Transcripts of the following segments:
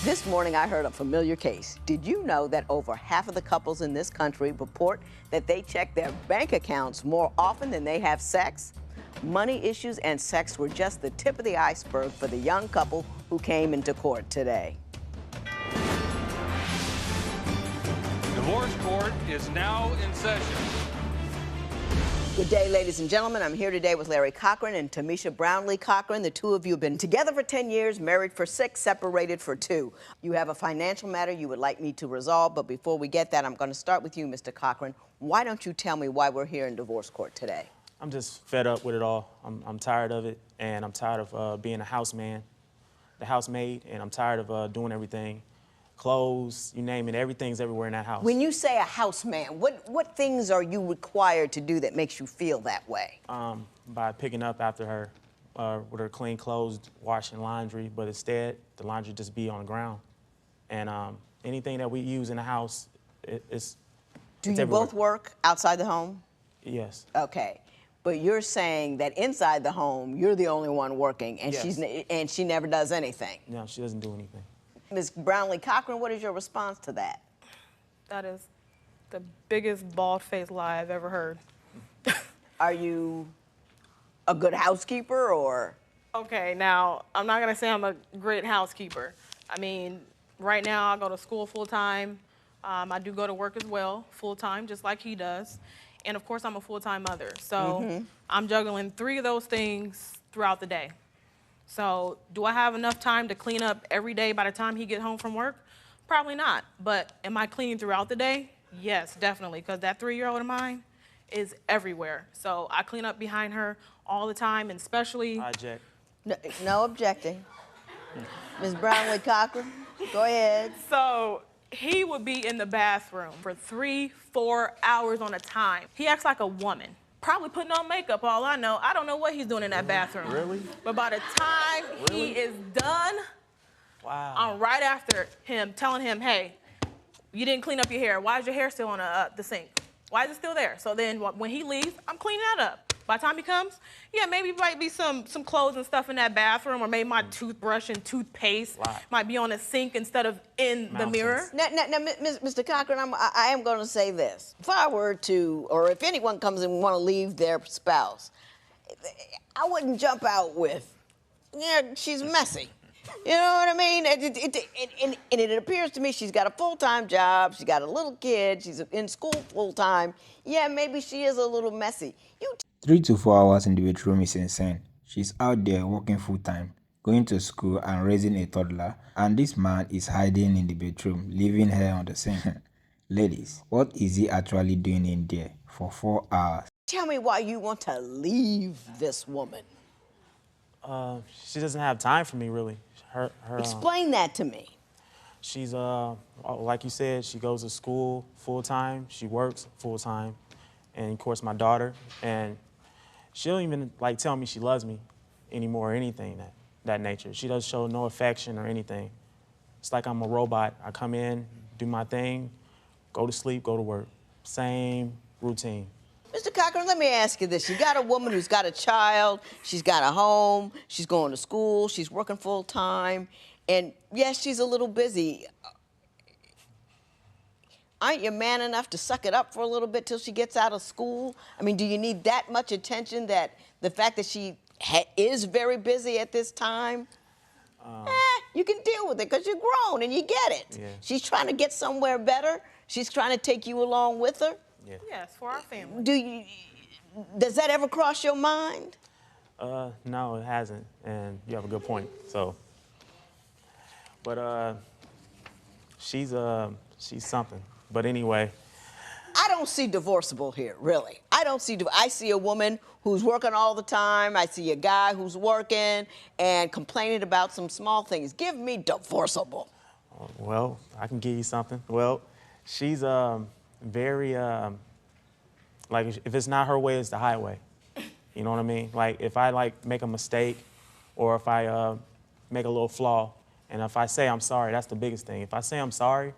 This morning, I heard a familiar case. Did you know that over half of the couples in this country report that they check their bank accounts more often than they have sex? Money issues and sex were just the tip of the iceberg for the young couple who came into court today. Divorce court is now in session. Good day, ladies and gentlemen. I'm here today with Larry Cochran and Tamisha Brownlee Cochran. The two of you have been together for 10 years, married for 6, separated for 2. You have a financial matter you would like me to resolve, but before we get that, I'm going to start with you, Mr. Cochran. Why don't you tell me why we're here in divorce court today? I'm just fed up with it all. I'm tired of it, and I'm tired of being a housemaid, and I'm tired of doing everything. Clothes, you name it, everything's everywhere in that house. When you say a houseman, what things are you required to do that makes you feel that way? By picking up after her with her clean clothes, washing laundry, but instead, the laundry just be on the ground. And anything that we use in the house, it's Do you everywhere. both work outside the home? Yes. Okay. But you're saying that inside the home, you're the only one working, and Yes. she never does anything. No, she doesn't do anything. Ms. Brownlee Cochran, what is your response to that? That is the biggest bald-faced lie I've ever heard. Are you a good housekeeper, or? Okay, now, I'm not gonna say I'm a great housekeeper. I mean, right now I go to school full-time. I do go to work as well, full-time, just like he does. And of course, I'm a full-time mother. So I'm juggling 3 of those things throughout the day. So do I have enough time to clean up every day by the time he gets home from work? Probably not. But am I cleaning throughout the day? Yes, definitely, because that 3-year-old of mine is everywhere. So I clean up behind her all the time, and especially... I object. No objecting. Ms. Brownlee Cochran, go ahead. So he would be in the bathroom for 3-4 hours on a time. He acts like a woman. Probably putting on makeup, all I know. I don't know what he's doing in that bathroom. Really? But by the time he is done, Wow. I'm right after him, telling him, hey, you didn't clean up your hair. Why is your hair still on the sink? Why is it still there? So then when he leaves, I'm cleaning that up. By the time he comes, yeah, maybe might be some clothes and stuff in that bathroom, or maybe my toothbrush and toothpaste might be on the sink instead of in the mirror. Now, Mr. Cochran, I am going to say this. If I were to, or if anyone comes and want to leave their spouse, I wouldn't jump out with, yeah, she's messy. You know what I mean? And it appears to me she's got a full-time job, she's got a little kid, she's in school full-time. Yeah, maybe she is a little messy. 3 to 4 hours in the bedroom is insane. She's out there working full-time, going to school and raising a toddler, and this man is hiding in the bedroom, leaving her on the sink. Ladies, what is he actually doing in there for 4 hours? Tell me why you want to leave this woman. She doesn't have time for me, really. Explain that to me. She's, like you said, she goes to school full-time, she works full-time, and of course my daughter, and she don't even like tell me she loves me anymore or anything that nature. She doesn't show no affection or anything. It's like I'm a robot. I come in, do my thing, go to sleep, go to work. Same routine. Mr. Cochran, let me ask you this. You got a woman who's got a child, she's got a home, she's going to school, she's working full time, and yes, she's a little busy. Aren't you man enough to suck it up for a little bit till she gets out of school? I mean, do you need that much attention, that the fact that she is very busy at this time? You can deal with it because you're grown and you get it. Yeah. She's trying to get somewhere better. She's trying to take you along with her. Yeah. Yes, for our family. Does that ever cross your mind? No, it hasn't, and you have a good point. So, but she's something. But anyway. I don't see divorceable here, really. I see a woman who's working all the time. I see a guy who's working and complaining about some small things. Give me divorceable. Well, I can give you something. Well, she's very, like, if it's not her way, it's the highway. You know what I mean? Like, if I, like, make a mistake, or if I make a little flaw, and if I say I'm sorry, that's the biggest thing. If I say I'm sorry,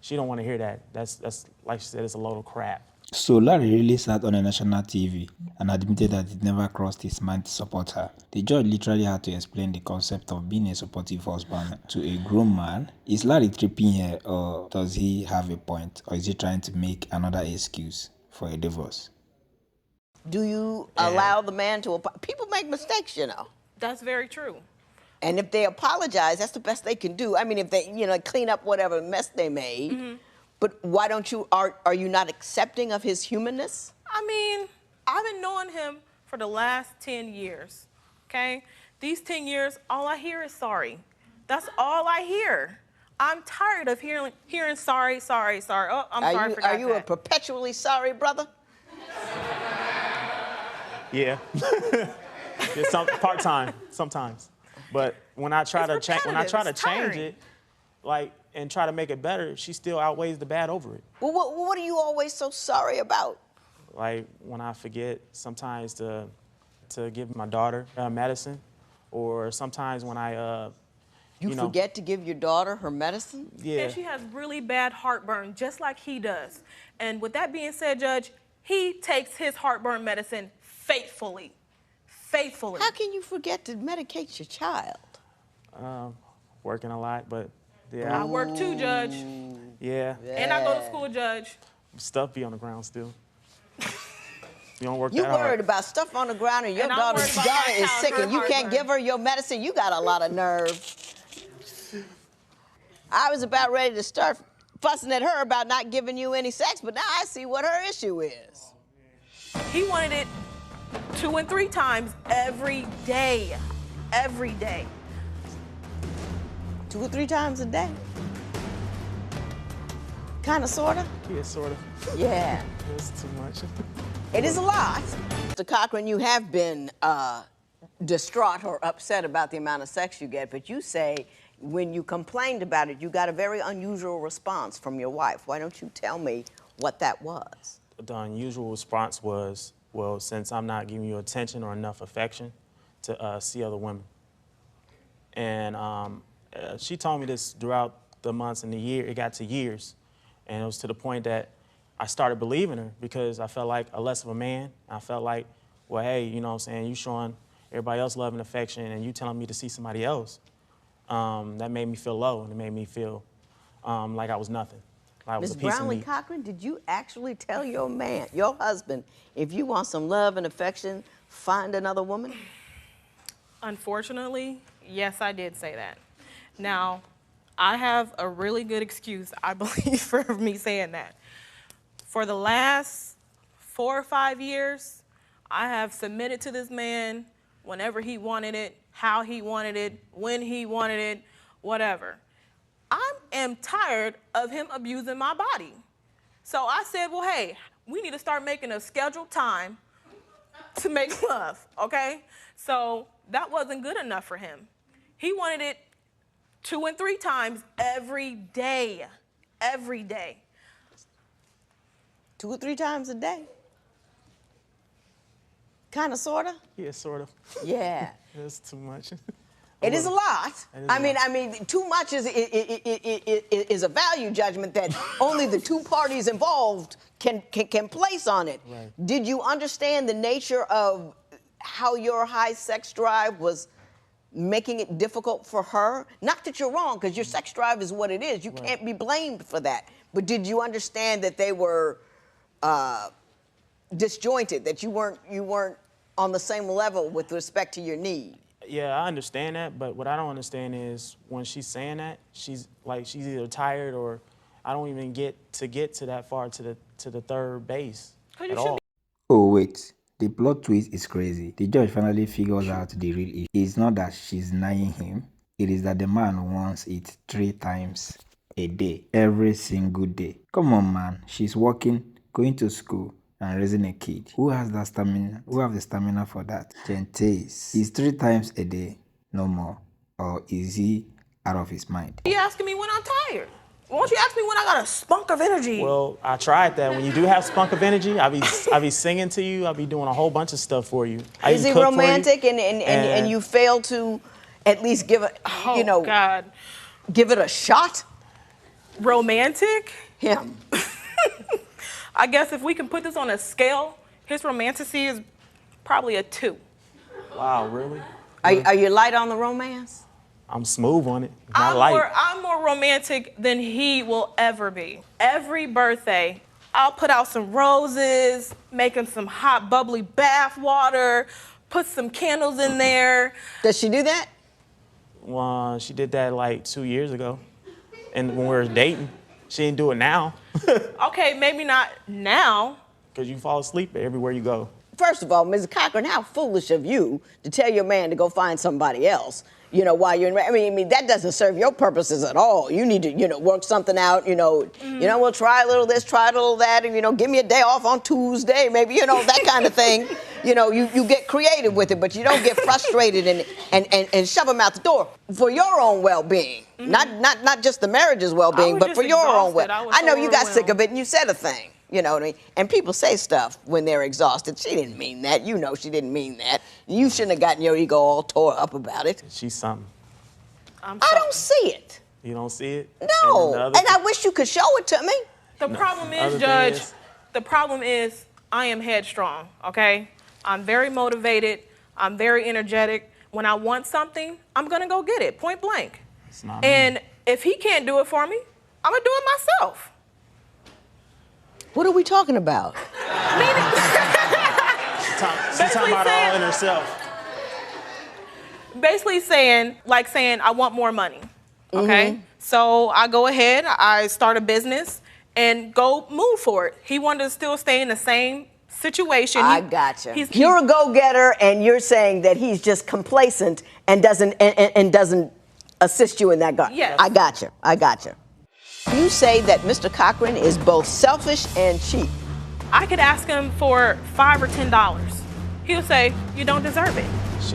she don't want to hear that. That's like she said, it's a load of crap. So Larry really sat on a national TV and admitted that it never crossed his mind to support her. The judge literally had to explain the concept of being a supportive husband to a grown man. Is Larry tripping here, or does he have a point, or is he trying to make another excuse for a divorce? Do you allow the man to people make mistakes, you know. That's very true. And if they apologize, that's the best they can do. I mean, if they, clean up whatever mess they made. But why don't you, are you not accepting of his humanness? I mean, I've been knowing him for the last 10 years, okay? These 10 years, all I hear is sorry. That's all I hear. I'm tired of hearing sorry, sorry, sorry. Oh, I'm sorry, I forgot Are you a perpetually sorry brother? Yeah. Part-time, sometimes. But when I try to change it, like, and try to make it better, she still outweighs the bad over it. Well, what are you always so sorry about? Like when I forget sometimes to give my daughter medicine, or sometimes when I You forget to give your daughter her medicine? Yeah. And she has really bad heartburn, just like he does. And with that being said, Judge, he takes his heartburn medicine faithfully. Faithfully. How can you forget to medicate your child? Working a lot, but yeah. I work too, Judge. Yeah. And I go to school, Judge. Stuff be on the ground still. You don't work You that hard. worried about stuff on the ground and your And I'm daughter's worried about daughter my is child, sick her and you can't heartburn. give her your medicine? You got a lot of nerve. I was about ready to start fussing at her about not giving you any sex, but now I see what her issue is. He wanted it 2 and 3 times every day. Every day. 2 or 3 times a day. Kind of, sort of? Yeah, sort of. Yeah. It's too much. It is a lot. Mr. Cochran, you have been distraught or upset about the amount of sex you get, but you say when you complained about it, you got a very unusual response from your wife. Why don't you tell me what that was? The unusual response was, well, since I'm not giving you attention or enough affection to see other women. And she told me this throughout the months and the year. It got to years. And it was to the point that I started believing her because I felt like a less of a man. I felt like, well, hey, you know what I'm saying, you showing everybody else love and affection and you telling me to see somebody else. That made me feel low and it made me feel like I was nothing. Like I was Ms. a piece of Brownlee meat. Cochran, did you actually tell your man, your husband, if you want some love and affection, find another woman? Unfortunately, yes, I did say that. Now, I have a really good excuse, I believe, for me saying that. For the last 4 or 5 years, I have submitted to this man whenever he wanted it, how he wanted it, when he wanted it, whatever. I am tired of him abusing my body. So I said, well, hey, we need to start making a scheduled time to make love, okay? So that wasn't good enough for him. He wanted it 2 and 3 times every day, every day. 2 or 3 times a day? Kind of, sort of? Yeah, sort of. Yeah. It's too much. It is a lot. It is I a mean, too much is a value judgment that only the 2 parties involved can place on it. Right. Did you understand the nature of how your high sex drive was making it difficult for her? Not that you're wrong, because your sex drive is what it is. You can't be blamed for that. But did you understand that they were disjointed, that you weren't on the same level with respect to your need? Yeah, I understand that, but what I don't understand is when she's saying that, she's either tired or I don't even get to that far to the third base at all. Oh wait, the plot twist is crazy. The judge finally figures out the real issue. It's not that she's denying him, it is that the man wants it 3 times a day, every single day. Come on, man, she's working, going to school, and raising a kid. Who has that stamina? Who have the stamina for that? Gentes. Is 3 times a day no more? Or is he out of his mind? You asking me when I'm tired. Won't you ask me when I got a spunk of energy? Well, I tried that. When you do have spunk of energy, I be singing to you. I be doing a whole bunch of stuff for you. Is he romantic and you fail to at least give it, God. give it a shot? Romantic? Him. I guess if we can put this on a scale, his romanticy is probably a 2. Wow, really? Are you light on the romance? I'm smooth on it. Not light. I'm more romantic than he will ever be. Every birthday, I'll put out some roses, make him some hot, bubbly bath water, put some candles in there. Does she do that? Well, she did that like 2 years ago. And when we were dating, she didn't do it now. Okay, maybe not now. Because you fall asleep everywhere you go. First of all, Mrs. Cochran, how foolish of you to tell your man to go find somebody else. While you're I mean, that doesn't serve your purposes at all. You need to, work something out, we'll try a little this, try a little that, and, give me a day off on Tuesday, maybe, that kind of thing. You get creative with it, but you don't get frustrated and shove them out the door for your own well-being. Not just the marriage's well-being, but for your own well-being. I know you got sick of it and you said a thing. You know what I mean? And people say stuff when they're exhausted. She didn't mean that. She didn't mean that. You shouldn't have gotten your ego all tore up about it. She's something. I don't see it. You don't see it? No. And I wish you could show it to me. The problem is, Judge, the problem is I am headstrong, okay? I'm very motivated. I'm very energetic. When I want something, I'm going to go get it, point blank. It's not And me. if he can't do it for me, I'm going to do it myself. What are we talking about? She's talking about all in herself. Basically saying, I want more money, okay? So I go ahead, I start a business, and go move for it. He wanted to still stay in the same situation. I gotcha. You're a go-getter, and you're saying that he's just complacent and doesn't assist you in that regard. Yes. I gotcha. You say that Mr. Cochran is both selfish and cheap. I could ask him for $5 or $10. He'll say, you don't deserve it.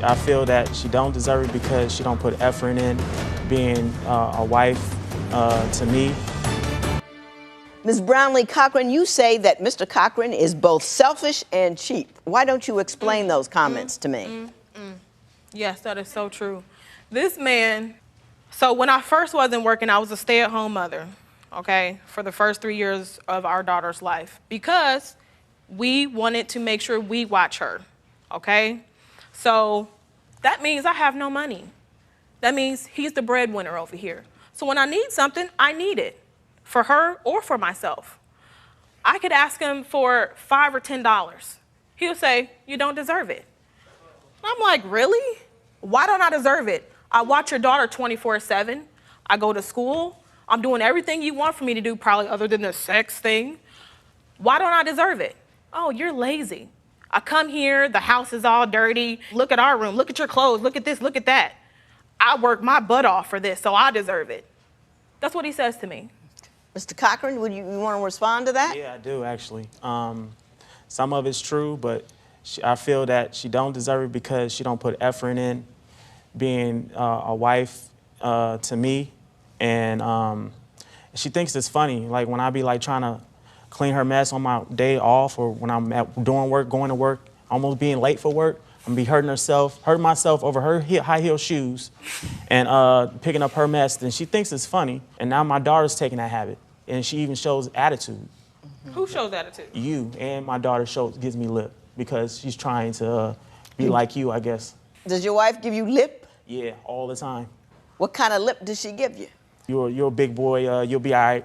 I feel that she don't deserve it because she don't put effort in being a wife to me. Ms. Brownlee Cochran, you say that Mr. Cochran is both selfish and cheap. Why don't you explain those comments to me? Yes, that is so true. This man, so when I first wasn't working, I was a stay-at-home mother, okay, for the first 3 years of our daughter's life because we wanted to make sure we watch her, okay? So that means I have no money. That means he's the breadwinner over here. So when I need something, I need it for her or for myself. I could ask him for $5 or $10. He'll say, you don't deserve it. I'm like, really? Why don't I deserve it? I watch your daughter 24/7. I go to school. I'm doing everything you want for me to do, probably other than the sex thing. Why don't I deserve it? Oh, you're lazy. I come here, the house is all dirty. Look at our room, look at your clothes, look at this, look at that. I work my butt off for this, so I deserve it. That's what he says to me. Mr. Cochran, would you want to respond to that? Yeah, I do actually. Some of it's true, but I feel that she don't deserve it because she don't put effort in being a wife to me, and she thinks it's funny. Like when I be like trying to clean her mess on my day off, or when I'm doing work, going to work, almost being late for work, I'm gonna be hurting myself over her high heel shoes, and picking up her mess. And she thinks it's funny, and now my daughter's taking that habit, and she even shows attitude. Who shows attitude? You and my daughter gives me lip because she's trying to be like you, I guess. Does your wife give you lip? Yeah, all the time. What kind of lip does she give you? You're a big boy. You'll be all right.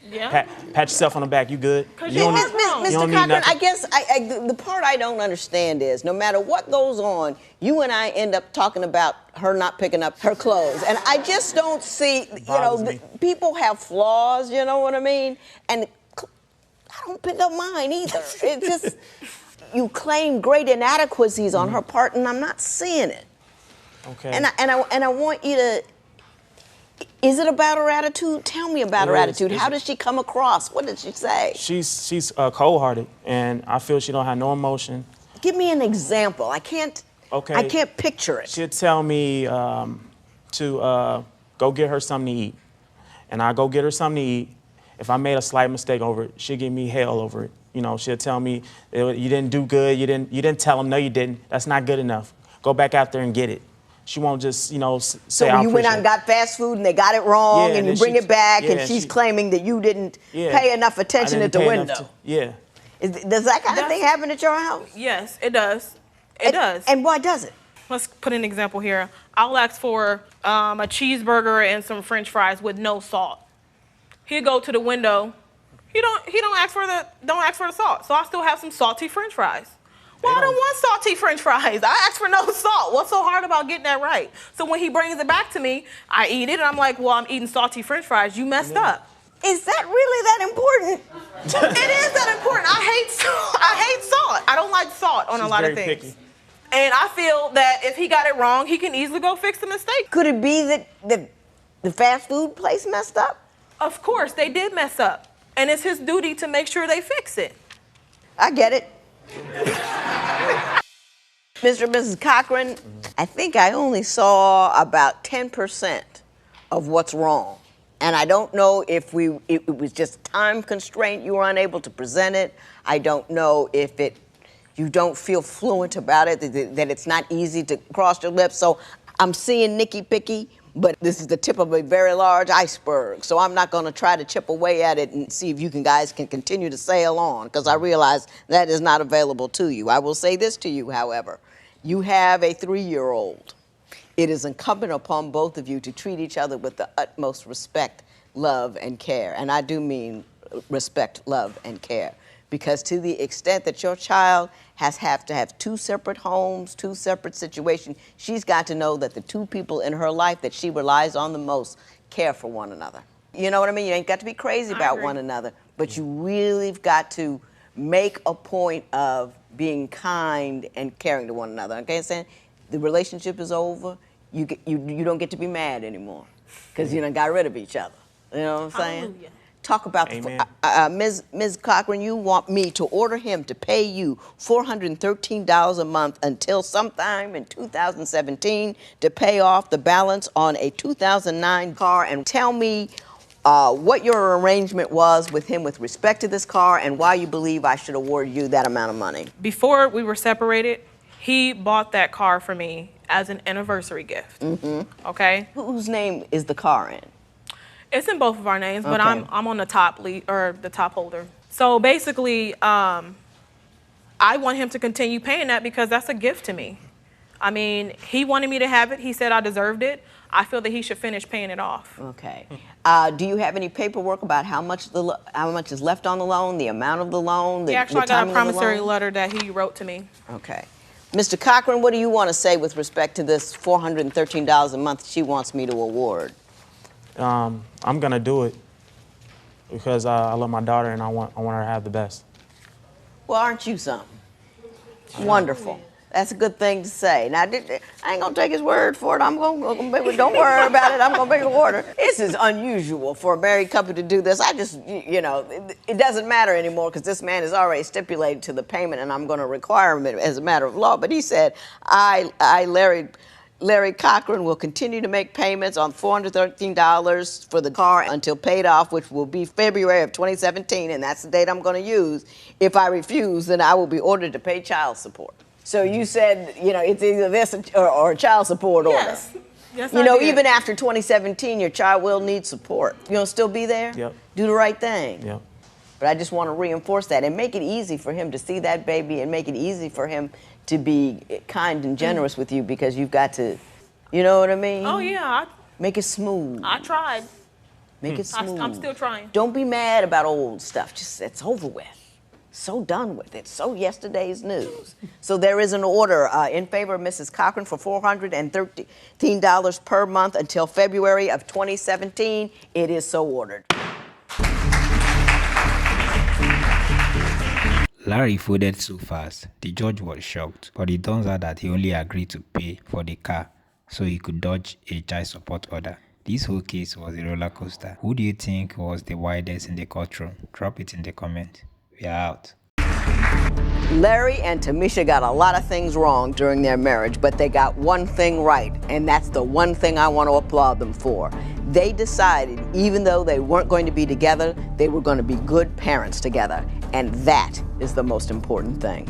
Yeah. Pat yourself on the back. You good? You don't need- Mr. don't need Cochran, nothing. I guess the part I don't understand is no matter what goes on, you and I end up talking about her not picking up her clothes. And I just don't see, people have flaws, you know what I mean? And I don't pick up mine either. It's just, you claim great inadequacies on her part, and I'm not seeing it. Okay. And I want you to. Is it about her attitude? Tell me about her attitude. How does she come across? What did she say? She's cold-hearted, and I feel she don't have no emotion. Give me an example. I can't picture it. She'll tell me to go get her something to eat, and I go get her something to eat. If I made a slight mistake over it, she'll give me hell over it. She'll tell me, you didn't do good. You didn't tell him. No, you didn't. That's not good enough. Go back out there and get it. she won't just, say So I you went out appreciate and got fast food and they got it wrong, Yeah, and you and bring she- it back, yeah, and and she's she- claiming that you didn't pay enough attention I at didn't the pay enough window. yeah. Does that kind of thing happen at your house? Yes, it does. It does. And why does it? Let's put an example here. I'll ask for a cheeseburger and some French fries with no salt. He'll go to the window. He don't ask for the salt. So I still have some salty French fries. Well, I don't want salty French fries. I asked for no salt. What's so hard about getting that right? So when he brings it back to me, I eat it, and I'm like, well, I'm eating salty French fries. You messed up. Is that really that important? It is that important. I hate salt. I don't like salt on a lot of very things. picky. And I feel that if he got it wrong, he can easily go fix the mistake. Could it be that the fast food place messed up? Of course, they did mess up. And it's his duty to make sure they fix it. I get it. Mr. and Mrs. Cochran, I think I only saw about 10% of what's wrong. And I don't know if it was just time constraint, you were unable to present it. I don't know if you don't feel fluent about it, that it's not easy to cross your lips. So I'm seeing Nicky Picky, but this is the tip of a very large iceberg. So I'm not going to try to chip away at it and see if you guys can continue to sail on, because I realize that is not available to you. I will say this to you, however. You have a 3-year-old. It is incumbent upon both of you to treat each other with the utmost respect, love, and care. And I do mean respect, love, and care. Because to the extent that your child have to have 2 separate homes, 2 separate situations, she's got to know that the 2 people in her life that she relies on the most care for one another. You know what I mean? You ain't got to be crazy about one another, but you really have got to make a point of being kind and caring to one another. Okay, I'm saying? The relationship is over. You don't get to be mad anymore because you done got rid of each other. You know what I'm saying? Hallelujah. Talk about Ms. Cochran, you want me to order him to pay you $413 a month until sometime in 2017 to pay off the balance on a 2009 car, and tell me what your arrangement was with him with respect to this car and why you believe I should award you that amount of money. Before we were separated, he bought that car for me as an anniversary gift. Mm-hmm. Okay? Whose name is the car in? It's in both of our names, but Okay. I'm on the top the top holder. So basically, I want him to continue paying that because that's a gift to me. I mean, he wanted me to have it. He said I deserved it. I feel that he should finish paying it off. Okay. Do you have any paperwork about how much is left on the loan, the amount of the loan, the Actually, I got timing a of the promissory loan? letter that he wrote to me. Okay. Mr. Cochran, what do you want to say with respect to this $413 a month she wants me to award? I'm gonna do it because I love my daughter and I want her to have the best. Well, aren't you something? Wonderful. That's a good thing to say. Now, I ain't gonna take his word for it. Don't worry about it. I'm gonna make an order. This is unusual for a married couple to do this. It doesn't matter anymore because this man is already stipulated to the payment, and I'm gonna require him as a matter of law. But he said, Larry Cochran will continue to make payments on $413 for the car until paid off, which will be February of 2017, and that's the date I'm going to use. If I refuse, then I will be ordered to pay child support. So you said, it's either this or a child support order. Yes. Yes, I did. Even after 2017, your child will need support. You'll still be there? Yep. Do the right thing. Yep. But I just want to reinforce that and make it easy for him to see that baby and make it easy for him to be kind and generous with you because you've got to, you know what I mean? Oh, yeah. Make it smooth. I tried. Make it smooth. I'm still trying. Don't be mad about old stuff. Just, it's over with. So done with it. So yesterday's news. So there is an order in favor of Mrs. Cochran for $413 per month until February of 2017. It is so ordered. Larry folded so fast, the judge was shocked, but it turns out that he only agreed to pay for the car so he could dodge a child support order. This whole case was a roller coaster. Who do you think was the wildest in the courtroom? Drop it in the comment. We are out. Larry and Tamisha got a lot of things wrong during their marriage, but they got one thing right, and that's the one thing I want to applaud them for. They decided, even though they weren't going to be together, they were going to be good parents together, and that is the most important thing.